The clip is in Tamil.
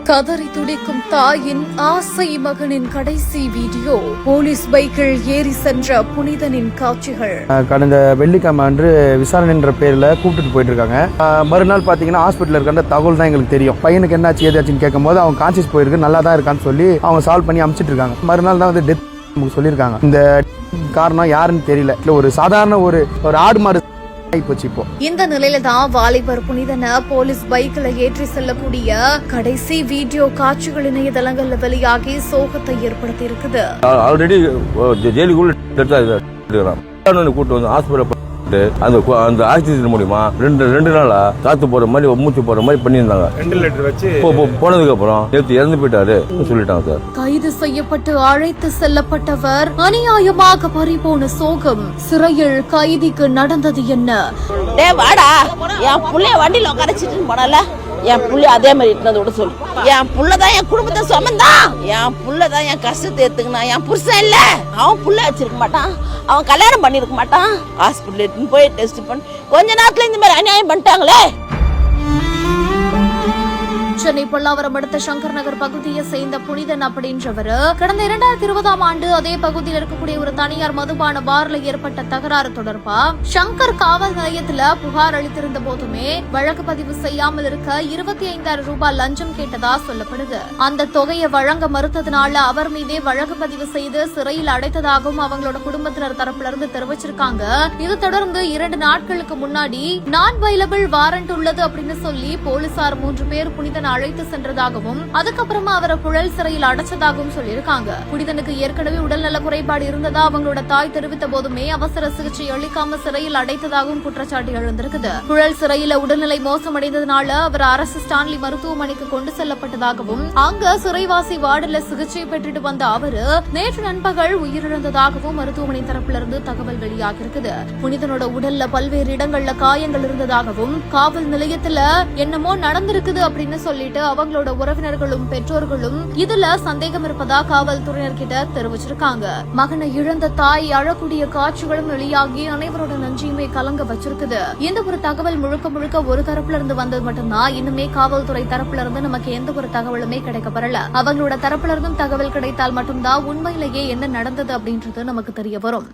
கதறி துடிக்கும் தாயின் ஆசை மகனின் கடைசி வீடியோ. போலீஸ் பைக்கில் ஏறி சென்ற புனிதனின் காட்சிகள். கடந்த வெள்ளிக்கிழமை அன்று விசாரணை என்ற பேர்ல கூப்பிட்டு போயிட்டு இருக்காங்க. மறுநாள் பாத்தீங்கன்னா ஹாஸ்பிட்டல் இருக்க தகவல் தான் எங்களுக்கு தெரியும். பையனுக்கு என்னாச்சு ஏதாச்சுன்னு கேட்கும் போது அவன் கான்சியஸ் போயிருக்கு, நல்லா தான் இருக்கான்னு சொல்லி அவங்க சால்வ் பண்ணி அனுப்பிச்சிட்டு இருக்காங்க. மறுநாள் தான் வந்து டெத் சொல்லியிருக்காங்க. இந்த காரணம் யாருன்னு தெரியல. இல்ல ஒரு சாதாரண ஒரு ஆடு மாடு. இந்த நிலையில தான் வாலிபர் புனிதன போலீஸ் பைக்ல ஏற்றி செல்லக்கூடிய கடைசி வீடியோ காட்சிகள் இணையதளங்கள்ல வெளியாகி சோகத்தை ஏற்படுத்தி இருக்குது. ஆல்ரெடி ஜெயிலுக்குள்ள கூட்டு வந்து ஹாஸ்பிட்டல் அந்த ஆக்சிஜன் மூலியமா ரெண்டு நாளா காத்து போற மாதிரி மூச்சு போற மாதிரி பண்ணியிருந்தாங்க. 2 லிட்டர் வச்சு போனதுக்கு அப்புறம் நேற்று இறந்து போயிட்டாரு சொல்லிட்டாங்க சார். கைது செய்யப்பட்டு அழைத்து செல்லப்பட்டவர் அநியாயமாக பறிபோன சோகம். சிறையில் கைதிக்கு நடந்தது என்ன? வாடா, என் புள்ளைய வண்டியில உட்காரச்சிட்டு போனல, என் புள்ள அதே மாதிரி இருந்ததோட சொல்லு. என் புள்ளதான் என் குடும்பத்தை சுமந்தான், என் புள்ளதான் என் கஷ்டத்தை ஏத்துக்கினா. என் புருஷன் இல்ல, அவன் புள்ள வச்சிருக்க மாட்டான், அவன் கல்யாணம் பண்ணிருக்க மாட்டான். ஹாஸ்பிட்டல் எடுத்துன்னு போய் டெஸ்ட் பண்ணி கொஞ்ச நேரத்துல இந்த மாதிரி அநியாயம் பண்ணிட்டாங்களே. சென்னை பல்லாவரம் அடுத்த சங்கர் நகர் பகுதியை சேர்ந்த புனிதன் அப்படின்றவர் கடந்த 2020ஆம் ஆண்டு அதே பகுதியில் இருக்கக்கூடிய ஒரு தனியார் மதுபான பார்ல ஏற்பட்ட தகராறு தொடர்பா சங்கர் காவல் நிலையத்துல புகார் அளித்திருந்த போதுமே வழக்கு பதிவு செய்யாமல் இருக்க 25,000 ரூபாய் லஞ்சம் கேட்டதா சொல்லப்படுது. அந்த தொகையை வழங்க மறுத்ததுனால அவர் மீதே வழக்கு பதிவு செய்து சிறையில் அடைத்ததாகவும் அவங்களோட குடும்பத்தினர் தரப்புல இருந்து தெரிவிச்சிருக்காங்க. இது தொடர்ந்து 2 நாட்களுக்கு முன்னாடி நான் வைலபிள் வாரண்ட் உள்ளது அப்படின்னு சொல்லி போலீசார் 3 பேர் புனிதன் அழைத்து சென்றதாகவும் அதுக்கப்புறமா அவரை புழல் சிறையில் அடைச்சதாகவும் சொல்லியிருக்காங்க. புனிதனுக்கு ஏற்கனவே உடல்நல குறைபாடு இருந்ததா அவங்களோட தாய் தெரிவித்த போதுமே அவசர சிகிச்சை அளிக்காம சிறையில் அடைத்ததாகவும் குற்றச்சாட்டு எழுந்திருக்குது. புழல் சிறையில உடல்நிலை மோசமடைந்ததுனால அவர் அரசு ஸ்டான்லி மருத்துவமனைக்கு கொண்டு செல்லப்பட்டதாகவும் அங்க சிறைவாசி வார்டுல சிகிச்சை பெற்றுட்டு வந்த அவரு நேற்று நண்பகல் உயிரிழந்ததாகவும் மருத்துவமனை தரப்புல இருந்து தகவல் வெளியாகிருக்குது. புனிதனோட உடல்ல பல்வேறு இடங்கள்ல காயங்கள் இருந்ததாகவும் காவல் நிலையத்துல என்னமோ நடந்திருக்குது அப்படின்னு சொல்லிட்டு அவங்களோட உறவினர்களும் பெற்றோர்களும் இதுல சந்தேகம் இருப்பதா காவல்துறையினர் கிட்ட தெரிவிச்சிருக்காங்க. மகனை இழந்த தாய் அழக்கூடிய காட்சிகளும் வெளியாகி அனைவரோட நன்றியுமே கலங்க வச்சிருக்குது. இந்த ஒரு தகவல் முழுக்க ஒரு தரப்புல இருந்து வந்தது மட்டும்தான். இன்னுமே காவல்துறை தரப்புல இருந்து நமக்கு எந்த ஒரு தகவலுமே கிடைக்கப்படல. அவங்களோட தரப்புல இருந்தும் தகவல் கிடைத்தால் மட்டும்தான் உண்மையிலேயே என்ன நடந்தது அப்படின்றது நமக்கு தெரிய வரும்.